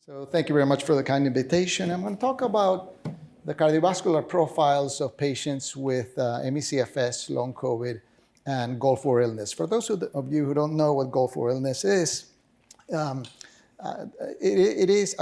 So thank you very much for the kind invitation. I'm going to talk about the cardiovascular profiles of patients with ME/CFS, long COVID, and Gulf War illness. For those of you who don't know what Gulf War illness is, I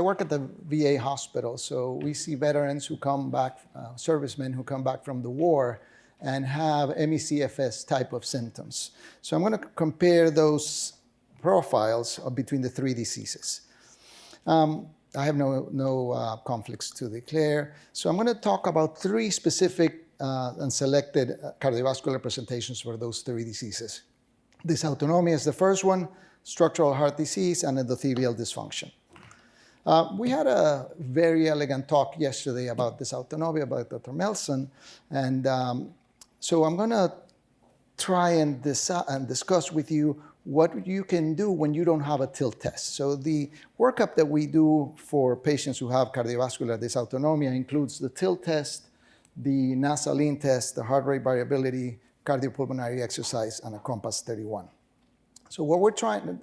work at the VA hospital, so we see veterans who come back, servicemen who come back from the war and have ME/CFS type of symptoms. So I'm going to compare those profiles between the three diseases. I have no conflicts to declare. So I'm going to talk about three specific and selected cardiovascular presentations for those three diseases. Dysautonomia is the first one, structural heart disease, and endothelial dysfunction. We had a very elegant talk yesterday about dysautonomia by Dr. Melson, and so I'm going to try and discuss with you what you can do when you don't have a tilt test. So the workup that we do for patients who have cardiovascular dysautonomia includes the tilt test, the NASA lean test, the heart rate variability, cardiopulmonary exercise, and a Compass 31. So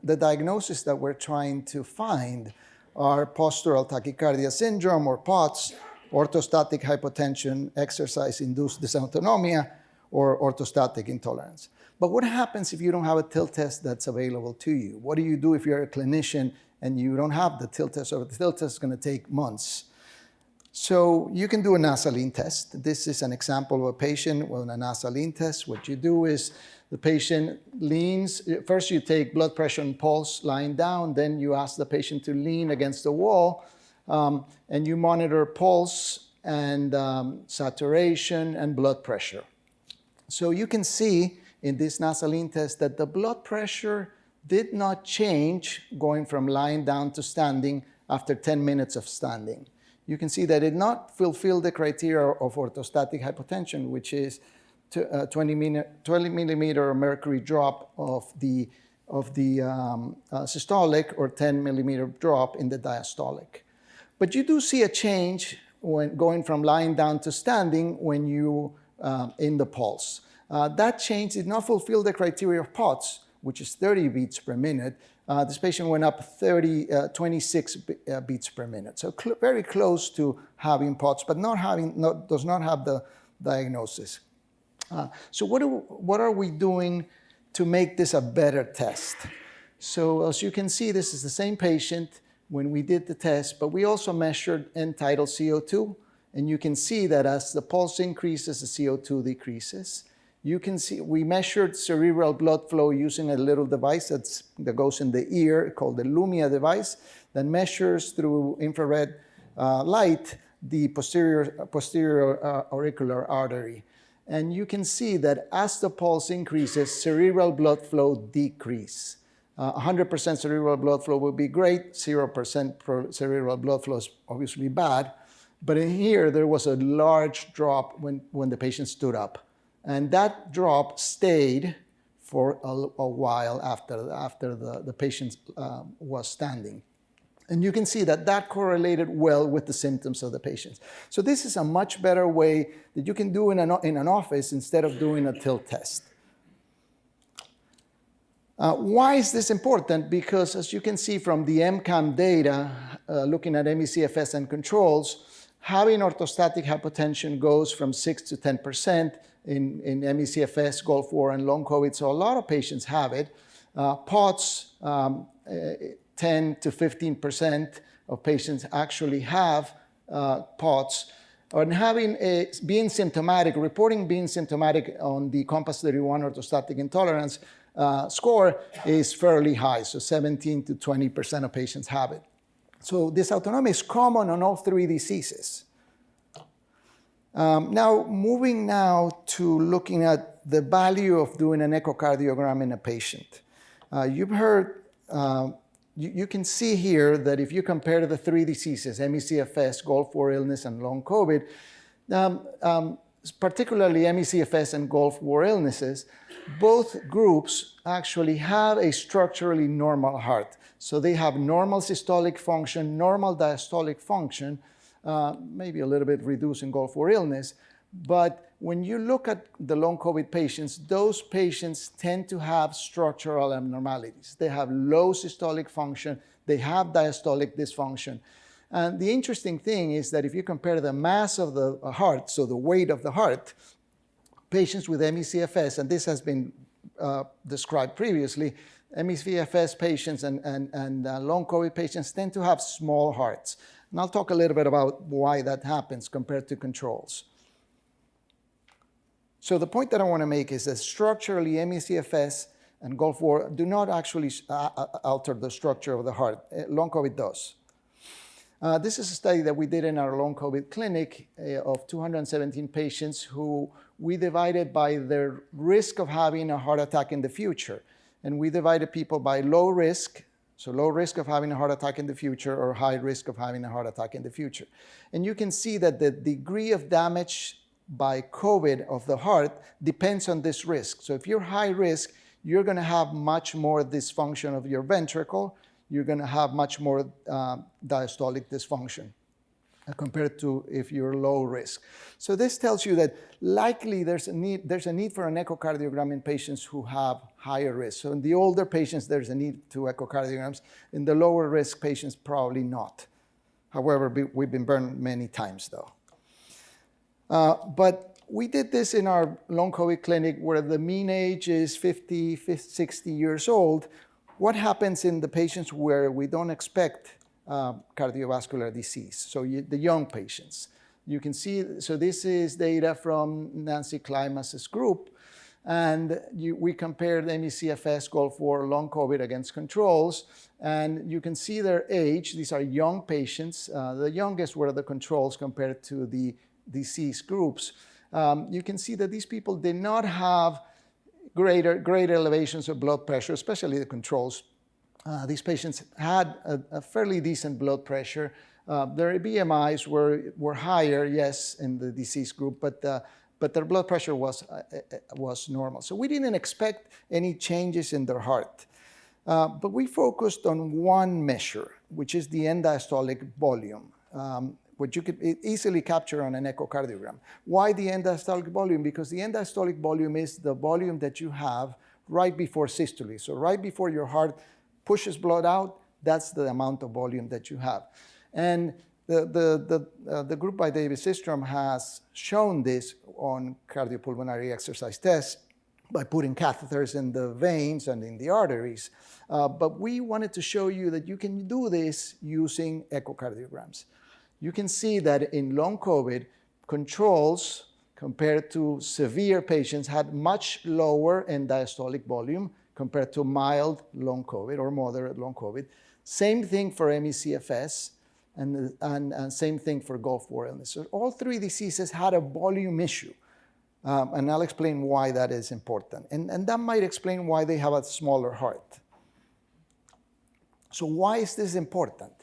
the diagnosis that we're trying to find are postural tachycardia syndrome, or POTS, orthostatic hypotension, exercise-induced dysautonomia, or orthostatic intolerance. But what happens if you don't have a tilt test that's available to you? What do you do if you're a clinician and you don't have the tilt test, or the tilt test is going to take months? So you can do a NASA lean test. This is an example of a patient with a NASA lean test. What you do is the patient leans. First, you take blood pressure and pulse lying down. Then you ask the patient to lean against the wall, and you monitor pulse and saturation and blood pressure. So you can see in this NASA lean test that the blood pressure did not change going from lying down to standing after 10 minutes of standing. You can see that it did not fulfill the criteria of orthostatic hypotension, which is 20 millimeter mercury drop of the systolic, or 10 millimeter drop in the diastolic. But you do see a change when going from lying down to standing when you in the pulse. That change did not fulfill the criteria of POTS, which is 30 beats per minute. This patient went up 26 beats per minute. So very close to having POTS, but does not have the diagnosis. So what are we doing to make this a better test? So as you can see, this is the same patient when we did the test, but we also measured end-tidal CO2. And you can see that as the pulse increases, the CO2 decreases. You can see we measured cerebral blood flow using a little device that goes in the ear called the Lumia device that measures through infrared light the posterior auricular artery. And you can see that as the pulse increases, cerebral blood flow decreases. 100% cerebral blood flow would be great. 0% cerebral blood flow is obviously bad. But in here, there was a large drop when the patient stood up. And that drop stayed for a while after the patient was standing. And you can see that correlated well with the symptoms of the patients. So this is a much better way that you can do in an office instead of doing a tilt test. Why is this important? Because as you can see from the MCAM data, looking at ME/CFS and controls, having orthostatic hypotension goes from 6 to 10% in ME/CFS, Gulf War, and long COVID. So a lot of patients have it. POTS, 10 to 15% of patients actually have POTS. And being symptomatic, reporting being symptomatic on the Compass 31 orthostatic intolerance score is fairly high. So 17 to 20% of patients have it. So dysautonomia is common on all three diseases. Now, moving to looking at the value of doing an echocardiogram in a patient. You've heard, you can see here that if you compare the three diseases, ME/CFS, Gulf War illness, and long COVID, particularly ME/CFS and Gulf War illnesses, both groups actually have a structurally normal heart. So they have normal systolic function, normal diastolic function, maybe a little bit reduced in Gulf War illness, but when you look at the long COVID patients, those patients tend to have structural abnormalities. They have low systolic function, they have diastolic dysfunction. And the interesting thing is that if you compare the mass of the heart, so the weight of the heart, patients with ME/CFS, and this has been described previously, ME/CFS patients and long COVID patients tend to have small hearts. And I'll talk a little bit about why that happens compared to controls. So the point that I want to make is that structurally, ME/CFS and Gulf War do not actually alter the structure of the heart. Long COVID does. This is a study that we did in our long COVID clinic of 217 patients who we divided by their risk of having a heart attack in the future. And we divided people by low risk, so low risk of having a heart attack in the future, or high risk of having a heart attack in the future. And you can see that the degree of damage by COVID of the heart depends on this risk. So if you're high risk, you're going to have much more dysfunction of your ventricle. You're going to have much more diastolic dysfunction compared to if you're low risk. So this tells you that likely there's a need for an echocardiogram in patients who have higher risk. So in the older patients, there's a need to echocardiograms. In the lower risk patients, probably not. However, we've been burned many times though. But we did this in our long COVID clinic where the mean age is 50, 60 years old. What happens in the patients where we don't expect cardiovascular disease? So the young patients. You can see, so this is data from Nancy Klimas's group. And we compared ME/CFS, Gulf War, long COVID against controls. And you can see their age. These are young patients. The youngest were the controls compared to the disease groups. You can see that these people did not have great elevations of blood pressure, especially the controls. These patients had a fairly decent blood pressure. Their BMIs were higher, yes, in the disease group, but their blood pressure was normal. So we didn't expect any changes in their heart. But we focused on one measure, which is the end diastolic volume, which you could easily capture on an echocardiogram. Why the end diastolic volume? Because the end diastolic volume is the volume that you have right before systole. So right before your heart pushes blood out, that's the amount of volume that you have. And the group by David Systrom has shown this on cardiopulmonary exercise tests by putting catheters in the veins and in the arteries. But we wanted to show you that you can do this using echocardiograms. You can see that in long COVID, controls compared to severe patients had much lower end diastolic volume compared to mild long COVID or moderate long COVID. Same thing for ME/CFS and same thing for Gulf War illness. So all three diseases had a volume issue. And I'll explain why that is important. And that might explain why they have a smaller heart. So why is this important?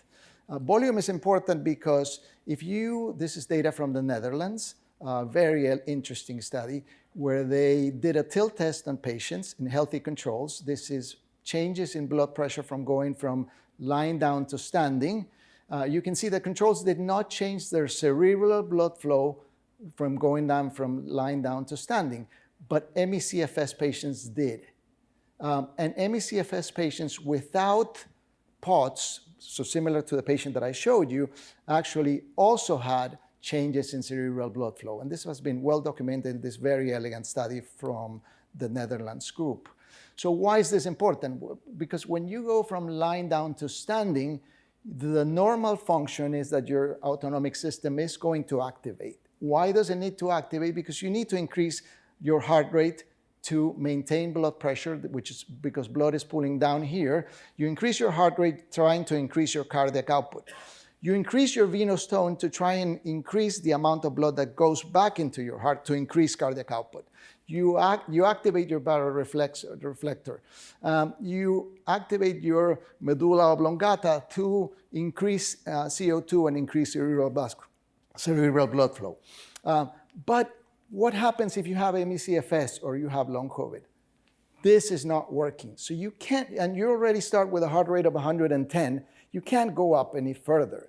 Volume is important because this is data from the Netherlands, very interesting study where they did a tilt test on patients in healthy controls. This is changes in blood pressure from going from lying down to standing. You can see the controls did not change their cerebral blood flow from going down from lying down to standing, but ME/CFS patients did. And ME/CFS patients without POTS, so similar to the patient that I showed you, actually also had changes in cerebral blood flow. And this has been well documented in this very elegant study from the Netherlands group. So why is this important? Because when you go from lying down to standing, the normal function is that your autonomic system is going to activate. Why does it need to activate? Because you need to increase your heart rate to maintain blood pressure, which is because blood is pulling down here. You increase your heart rate trying to increase your cardiac output. You increase your venous tone to try and increase the amount of blood that goes back into your heart to increase cardiac output. You activate your baroreflector. You activate your medulla oblongata to increase CO2 and increase cerebral blood flow. But what happens if you have ME/CFS or you have long COVID? This is not working. So you can't, and you already start with a heart rate of 110, you can't go up any further.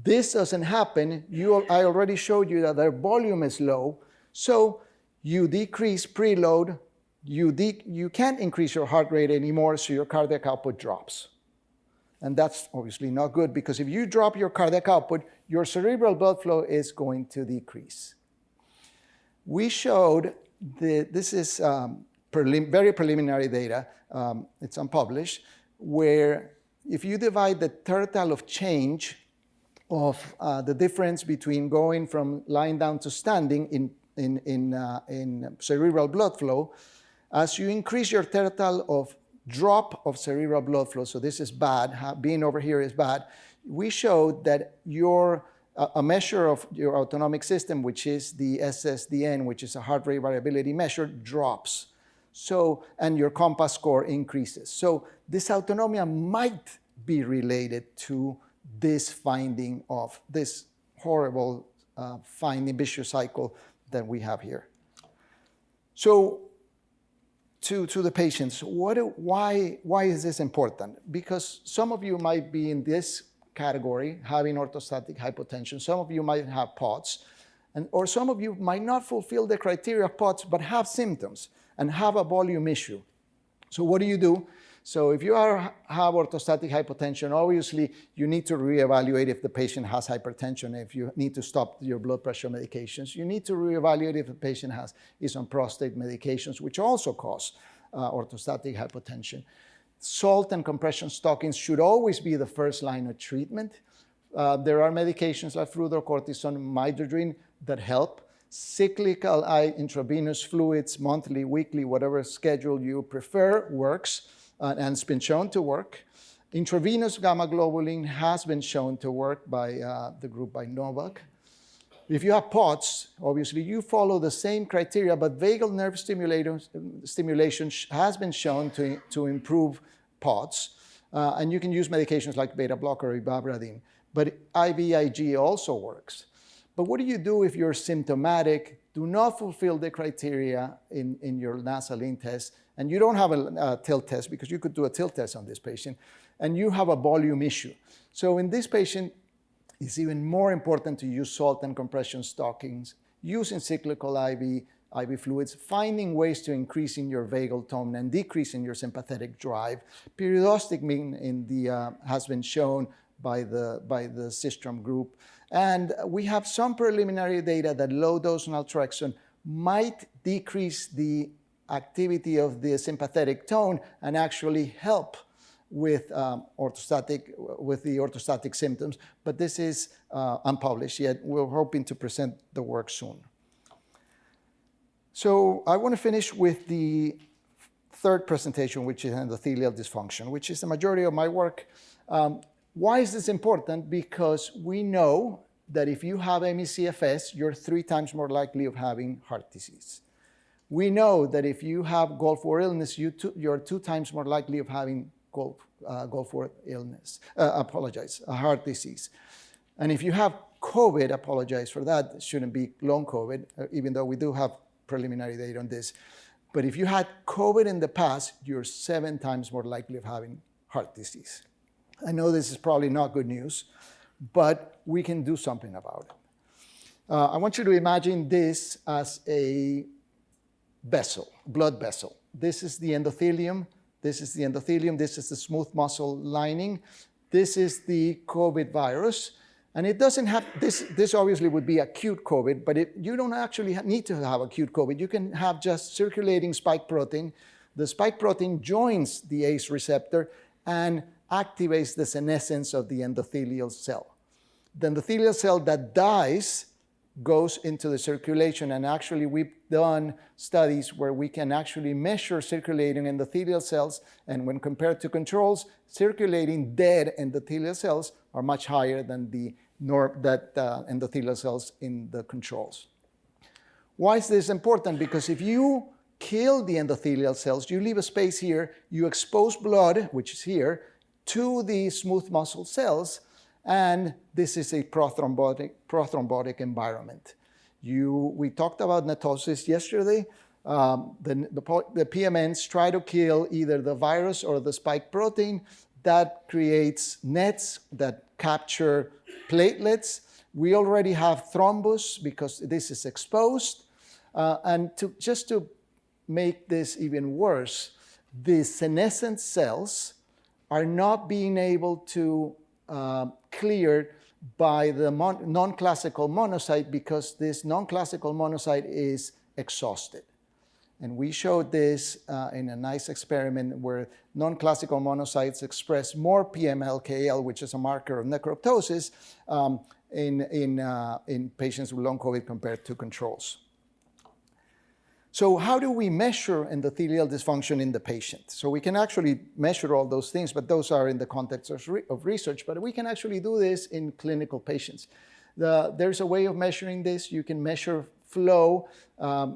This doesn't happen. I already showed you that their volume is low, So you decrease preload, you can't increase your heart rate anymore, so your cardiac output drops. And that's obviously not good, because if you drop your cardiac output, your cerebral blood flow is going to decrease. We showed this is very preliminary data, it's unpublished, where if you divide the total of change of the difference between going from lying down to standing in cerebral blood flow, as you increase your total of drop of cerebral blood flow, so this is bad, being over here is bad, we showed that a measure of your autonomic system, which is the SSDN, which is a heart rate variability measure, drops. So, and your COMPASS score increases. So this autonomia might be related to this finding of this horrible finding, vicious cycle that we have here. So to the patients, why is this important? Because some of you might be in this category, having orthostatic hypotension. Some of you might have POTS, or some of you might not fulfill the criteria of POTS, but have symptoms and have a volume issue. So what do? So if you have orthostatic hypotension, obviously you need to reevaluate if the patient has hypertension, if you need to stop your blood pressure medications. You need to reevaluate if the patient is on prostate medications, which also cause orthostatic hypotension. Salt and compression stockings should always be the first line of treatment. There are medications like fludrocortisone, midodrine that help. Cyclical intravenous fluids, monthly, weekly, whatever schedule you prefer, works and it's been shown to work. Intravenous gamma globulin has been shown to work by the group by Novak. If you have POTS, obviously you follow the same criteria, but vagal nerve stimulation has been shown to improve POTS. And you can use medications like beta blocker or ibabradine. But IVIG also works. But what do you do if you're symptomatic, do not fulfill the criteria in your nasaline test, and you don't have a tilt test, because you could do a tilt test on this patient, and you have a volume issue? So in this patient, it's even more important to use salt and compression stockings, using cyclical IV fluids, finding ways to increase in your vagal tone and decrease in your sympathetic drive. Periodostigmine has been shown by the Systrom group. And we have some preliminary data that low-dose naltrexone might decrease the activity of the sympathetic tone and actually help with the orthostatic symptoms, but this is unpublished yet. We're hoping to present the work soon. So I want to finish with the third presentation, which is endothelial dysfunction, which is the majority of my work. Why is this important? Because we know that if you have ME/CFS, you're 3 times more likely of having heart disease. We know that if you have Gulf War illness, you're 2 times more likely of having Gulf War illness, heart disease. And if you have COVID, apologize for that, it shouldn't be long COVID, even though we do have preliminary data on this. But if you had COVID in the past, you're 7 times more likely of having heart disease. I know this is probably not good news, but we can do something about it. I want you to imagine this as a vessel, blood vessel. This is the endothelium. This is the endothelium. This is the smooth muscle lining. This is the COVID virus. And it doesn't have, this obviously would be acute COVID, but you don't actually need to have acute COVID. You can have just circulating spike protein. The spike protein joins the ACE receptor and activates the senescence of the endothelial cell. The endothelial cell that dies goes into the circulation, and actually we've done studies where we can actually measure circulating endothelial cells, and when compared to controls, circulating dead endothelial cells are much higher than the endothelial cells in the controls. Why is this important? Because if you kill the endothelial cells, you leave a space here, you expose blood, which is here, to the smooth muscle cells, and this is a prothrombotic environment. We talked about netosis yesterday. The PMNs try to kill either the virus or the spike protein. That creates nets that capture platelets. We already have thrombus because this is exposed. And just to make this even worse, the senescent cells are not being able to clear by the non-classical monocyte because this non-classical monocyte is exhausted. And we showed this in a nice experiment where non-classical monocytes express more PMLKL, which is a marker of necroptosis, in patients with long COVID compared to controls. So how do we measure endothelial dysfunction in the patient? So we can actually measure all those things, but those are in the context of research, but we can actually do this in clinical patients. There's a way of measuring this. You can measure flow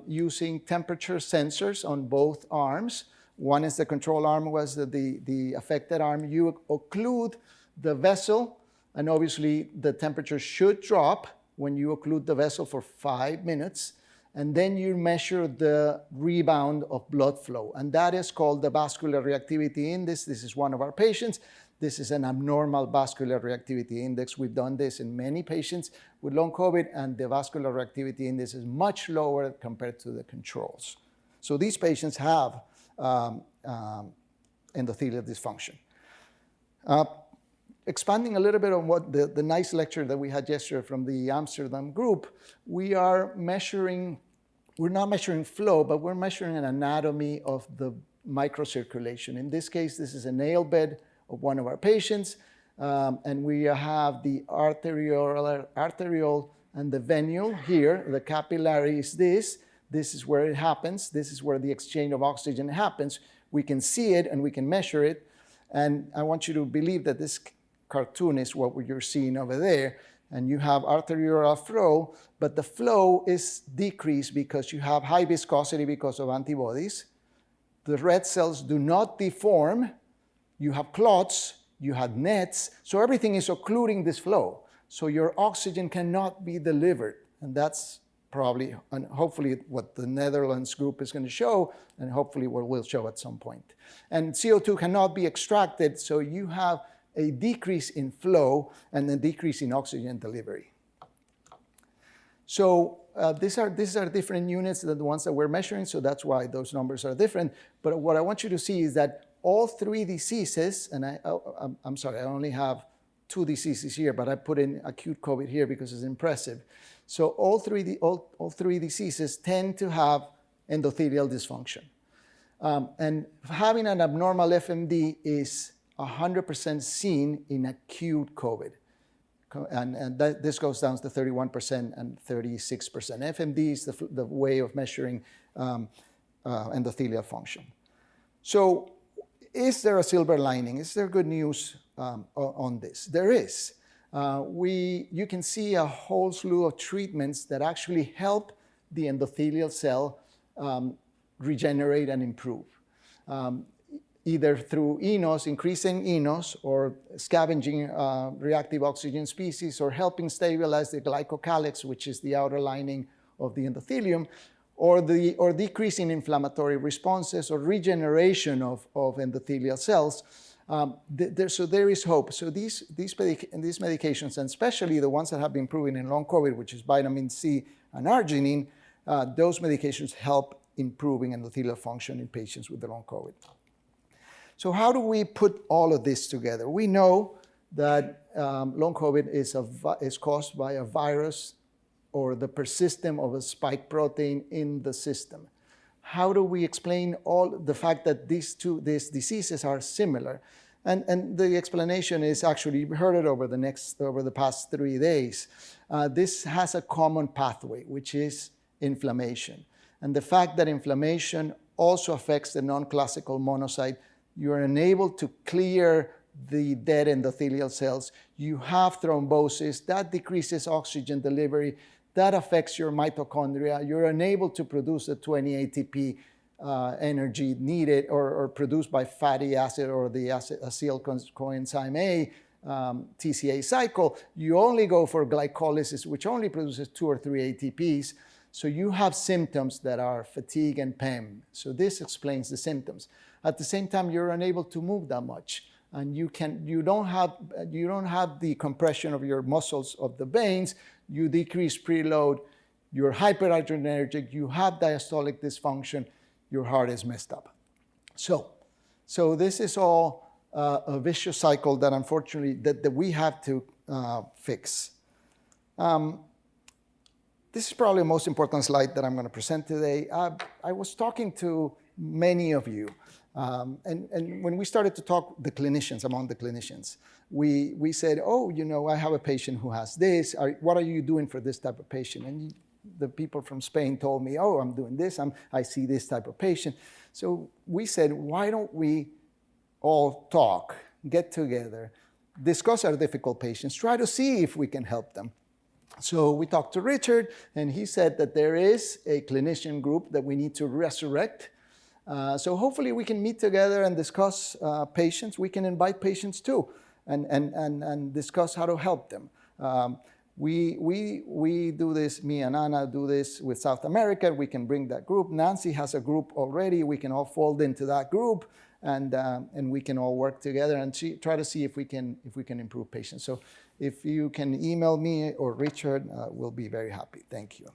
using temperature sensors on both arms. One is the control arm, was the affected arm. You occlude the vessel, and obviously the temperature should drop when you occlude the vessel for 5 minutes. And then you measure the rebound of blood flow. And that is called the vascular reactivity index. This is one of our patients. This is an abnormal vascular reactivity index. We've done this in many patients with long COVID, and the vascular reactivity index is much lower compared to the controls. So these patients have endothelial dysfunction. Expanding a little bit on what the nice lecture that we had yesterday from the Amsterdam group, we're not measuring flow, but we're measuring an anatomy of the microcirculation. In this case, this is a nail bed of one of our patients, and we have the arteriole and the venule here. The capillary is this. This is where it happens. This is where the exchange of oxygen happens. We can see it and we can measure it. And I want you to believe that this cartoon is what you're seeing over there. And you have arterial flow, but the flow is decreased because you have high viscosity because of antibodies. The red cells do not deform. You have clots, you have nets, so everything is occluding this flow. So your oxygen cannot be delivered. And that's probably, and hopefully what the Netherlands group is going to show, and hopefully what we'll show at some point. And CO2 cannot be extracted, so you have a decrease in flow and a decrease in oxygen delivery. So these are different units than the ones that we're measuring, so that's why those numbers are different. But what I want you to see is that all three diseases, and I'm sorry, I only have 2 diseases here, but I put in acute COVID here because it's impressive. So all three diseases tend to have endothelial dysfunction. And having an abnormal FMD is 100% seen in acute COVID. And this goes down to 31% and 36%. FMD is the way of measuring endothelial function. So is there a silver lining? Is there good news on this? There is. You can see a whole slew of treatments that actually help the endothelial cell regenerate and improve. Either through enos, increasing enos, or scavenging reactive oxygen species, or helping stabilize the glycocalyx, which is the outer lining of the endothelium, or decreasing inflammatory responses, or regeneration of endothelial cells. So there is hope. So these medications, and especially the ones that have been proven in long COVID, which is vitamin C and arginine, those medications help improving endothelial function in patients with the long COVID. So how do we put all of this together? We know that long COVID is caused by a virus or the persistence of a spike protein in the system. How do we explain all the fact that these diseases are similar? And the explanation is actually, we heard it over the past 3 days. This has a common pathway, which is inflammation. And the fact that inflammation also affects the non-classical monocyte, you are unable to clear the dead endothelial cells. You have thrombosis, that decreases oxygen delivery, that affects your mitochondria. You're unable to produce the 20 ATP energy needed or produced by fatty acid or the acyl coenzyme A TCA cycle. You only go for glycolysis, which only produces 2 or 3 ATPs. So you have symptoms that are fatigue and PEM. So this explains the symptoms. At the same time, you're unable to move that much, and you don't have the compression of your muscles of the veins. You decrease preload. you're hyperadrenergic, you have diastolic dysfunction, your heart is messed up. So this is all a vicious cycle that unfortunately that we have to fix. This is probably the most important slide that I'm going to present today. I was talking to many of you, and when we started to talk, among the clinicians, we said, oh, you know, I have a patient who has this. What are you doing for this type of patient? And the people from Spain told me, oh, I'm doing this. I see this type of patient. So we said, why don't we all talk, get together, discuss our difficult patients, try to see if we can help them. So we talked to Richard, and he said that there is a clinician group that we need to resurrect. So hopefully we can meet together and discuss patients. We can invite patients too, and discuss how to help them. We do this, me and Anna do this with South America. We can bring that group. Nancy has a group already. We can all fold into that group, and we can all work together and try to see if we can improve patients. So if you can email me or Richard, we'll be very happy. Thank you.